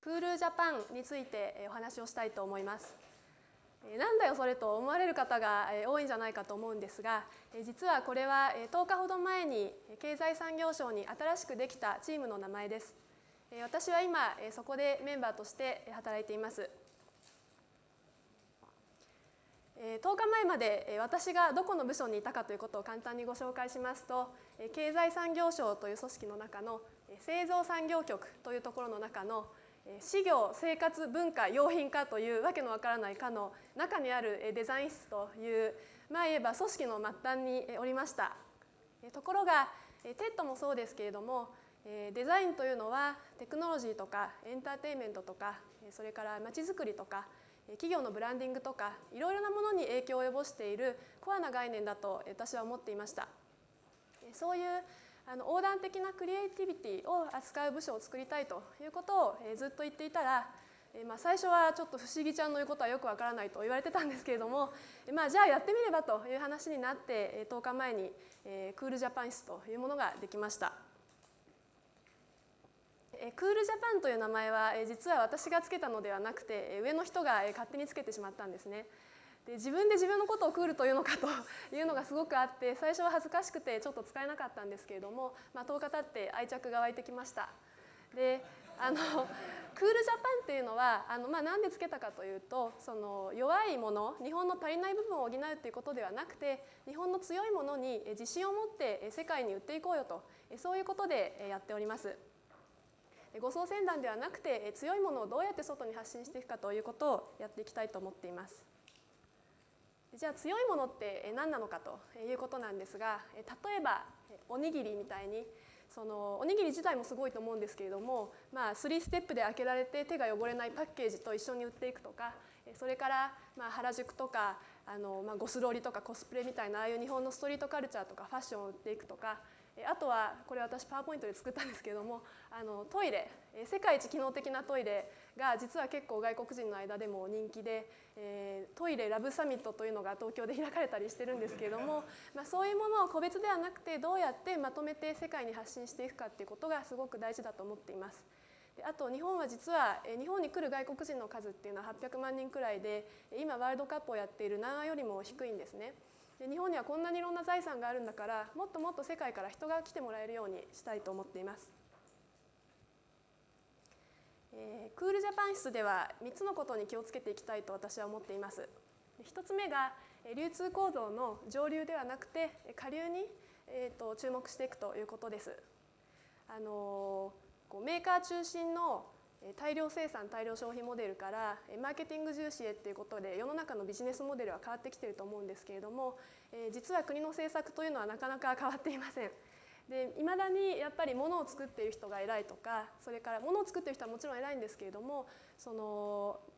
クールジャパンについてお話をしたいと思います。なんだよそれと思われる方が多いんじゃないかと思うんですが、実はこれは10日ほど前に経済産業省に新しくできたチームの名前です。私は今そこでメンバーとして働いています。10日前まで私がどこの部署にいたかということを簡単にご紹介しますと、経済産業省という組織の中の製造産業局というところの中の私業生活文化用品課というわけのわからない課の中にあるデザイン室という、言えば組織の末端におりました。ところがTEDもそうですけれども、デザインというのはテクノロジーとかエンターテインメントとか、それからまちづくりとか企業のブランディングとかいろいろなものに影響を及ぼしているコアな概念だと私は思っていました。そういう横断的なクリエイティビティを扱う部署を作りたいということをずっと言っていたら、最初はちょっと不思議ちゃんの言うことはよくわからないと言われてたんですけれども、じゃあやってみればという話になって10日前にクールジャパン室というものができました。クールジャパンという名前は実は私がつけたのではなくて上の人が勝手につけてしまったんですね。で自分で自分のことをクールというのかというのがすごくあって、最初は恥ずかしくてちょっと使えなかったんですけれども、10日経って愛着が湧いてきました。でクールジャパンっていうのはなんでつけたかというと、その弱いもの、日本の足りない部分を補うということではなくて、日本の強いものに自信を持って世界に売っていこうよと、そういうことでやっております。護送船団ではなくて強いものをどうやって外に発信していくかということをやっていきたいと思っています。じゃあ強いものって何なのかということなんですが、例えばおにぎりみたいに、そのおにぎり自体もすごいと思うんですけれども、3ステップで開けられて手が汚れないパッケージと一緒に売っていくとか、それから原宿とかゴスロリとかコスプレみたいなああいう日本のストリートカルチャーとかファッションを売っていくとか、あとはこれ私パワーポイントで作ったんですけれども、トイレ、世界一機能的なトイレが実は結構外国人の間でも人気で、トイレラブサミットというのが東京で開かれたりしてるんですけれども、そういうものを個別ではなくてどうやってまとめて世界に発信していくかっていうことがすごく大事だと思っています。あと日本は実は日本に来る外国人の数っていうのは800万人くらいで、今ワールドカップをやっている南アよりも低いんですね。で日本にはこんなにいろんな財産があるんだから、もっともっと世界から人が来てもらえるようにしたいと思っています。クールジャパン室では3つのことに気をつけていきたいと私は思っています。1つ目が流通構造の上流ではなくて下流に注目していくということです。メーカー中心の大量生産大量消費モデルからマーケティング重視へっていうことで世の中のビジネスモデルは変わってきていると思うんですけれども、実は国の政策というのはなかなか変わっていません。で未だにやっぱり物を作っている人が偉いとか、それから物を作っている人はもちろん偉いんですけれども、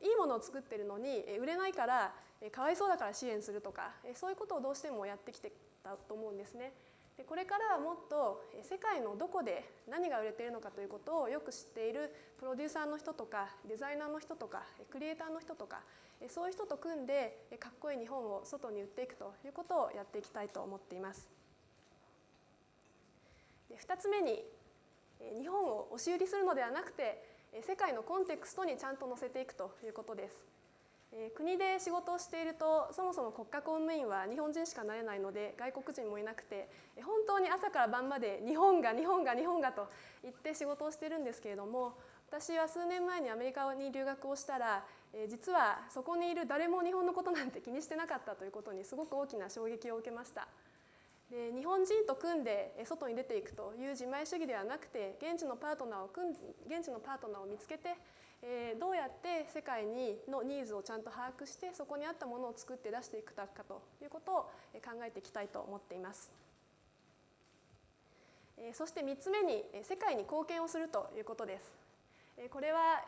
いいものを作っているのに売れないからかわいそうだから支援するとか、そういうことをどうしてもやってきてたと思うんですね。でこれからはもっと世界のどこで何が売れているのかということをよく知っているプロデューサーの人とかデザイナーの人とかクリエイターの人とか、そういう人と組んでかっこいい日本を外に売っていくということをやっていきたいと思っています。で2つ目に日本を押し売りするのではなくて世界のコンテクストにちゃんと載せていくということです。国で仕事をしているとそもそも国家公務員は日本人しかなれないので外国人もいなくて、本当に朝から晩まで日本が日本が日本がと言って仕事をしているんですけれども、私は数年前にアメリカに留学をしたら実はそこにいる誰も日本のことなんて気にしてなかったということにすごく大きな衝撃を受けました。で日本人と組んで外に出ていくという自前主義ではなくて、現地のパートナーを見つけてどうやって世界のニーズをちゃんと把握してそこに合ったものを作って出していくかということを考えていきたいと思っています。そして3つ目に世界に貢献をするということです。これは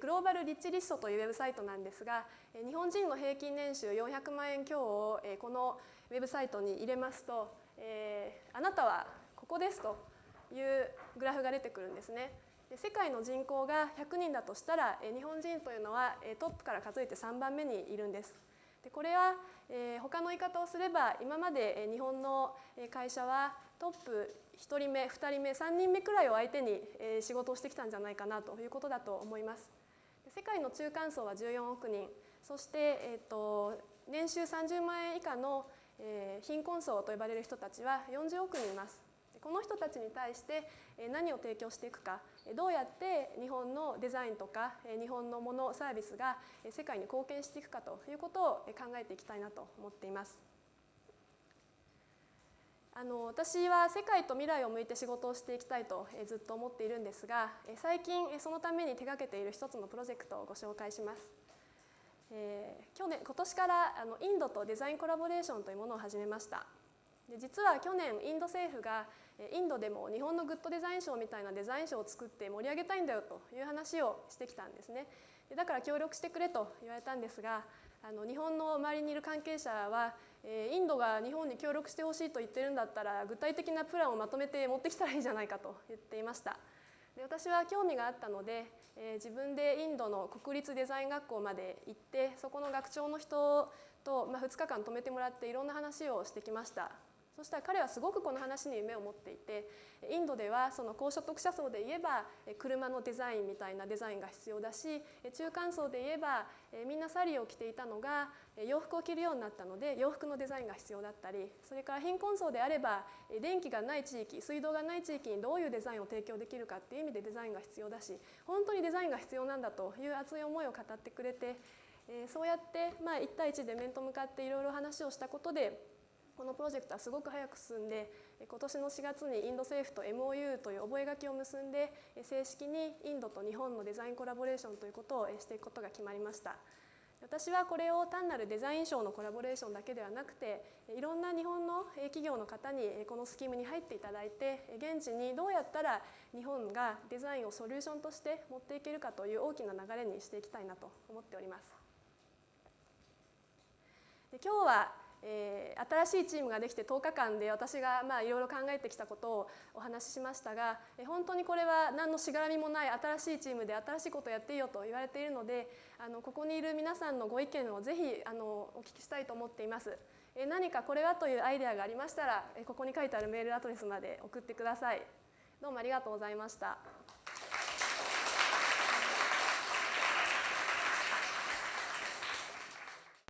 グローバルリッチリストというウェブサイトなんですが、日本人の平均年収400万円強をこのウェブサイトに入れますと、あなたはここですというグラフが出てくるんですね。世界の人口が100人だとしたら日本人というのはトップから数えて3番目にいるんです。でこれは他の言い方をすれば今まで日本の会社はトップ1人目2人目3人目くらいを相手に仕事をしてきたんじゃないかなということだと思います。世界の中間層は14億人、そして年収30万円以下の貧困層と呼ばれる人たちは40億人います。この人たちに対して何を提供していくか、どうやって日本のデザインとか日本のものサービスが世界に貢献していくかということを考えていきたいなと思っています。私は世界と未来を向いて仕事をしていきたいとずっと思っているんですが、最近そのために手がけている一つのプロジェクトをご紹介します。今年からインドとデザインコラボレーションというものを始めました。で実は去年インド政府がインドでも日本のグッドデザイン賞みたいなデザイン賞を作って盛り上げたいんだよという話をしてきたんですね。だから協力してくれと言われたんですが、日本の周りにいる関係者はインドが日本に協力してほしいと言ってるんだったら具体的なプランをまとめて持ってきたらいいじゃないかと言っていました。で私は興味があったので自分でインドの国立デザイン学校まで行ってそこの学長の人と2日間泊めてもらっていろんな話をしてきました。そしたら彼はすごくこの話に夢を持っていて、インドではその高所得者層で言えば車のデザインみたいなデザインが必要だし、中間層で言えばみんなサリーを着ていたのが洋服を着るようになったので洋服のデザインが必要だったり、それから貧困層であれば電気がない地域、水道がない地域にどういうデザインを提供できるかっていう意味でデザインが必要だし、本当にデザインが必要なんだという熱い思いを語ってくれて、そうやって1対1で面と向かっていろいろ話をしたことでこのプロジェクトはすごく早く進んで、今年の4月にインド政府と MOU という覚書を結んで正式にインドと日本のデザインコラボレーションということをしていくことが決まりました。私はこれを単なるデザイン賞のコラボレーションだけではなくて、いろんな日本の企業の方にこのスキームに入っていただいて、現地にどうやったら日本がデザインをソリューションとして持っていけるかという大きな流れにしていきたいなと思っております。で今日は新しいチームができて10日間で私がいろいろ考えてきたことをお話ししましたが、本当にこれは何のしがらみもない新しいチームで新しいことをやっていいよと言われているので、ここにいる皆さんのご意見をぜひお聞きしたいと思っています。何かこれはというアイデアがありましたらここに書いてあるメールアドレスまで送ってください。どうもありがとうございました。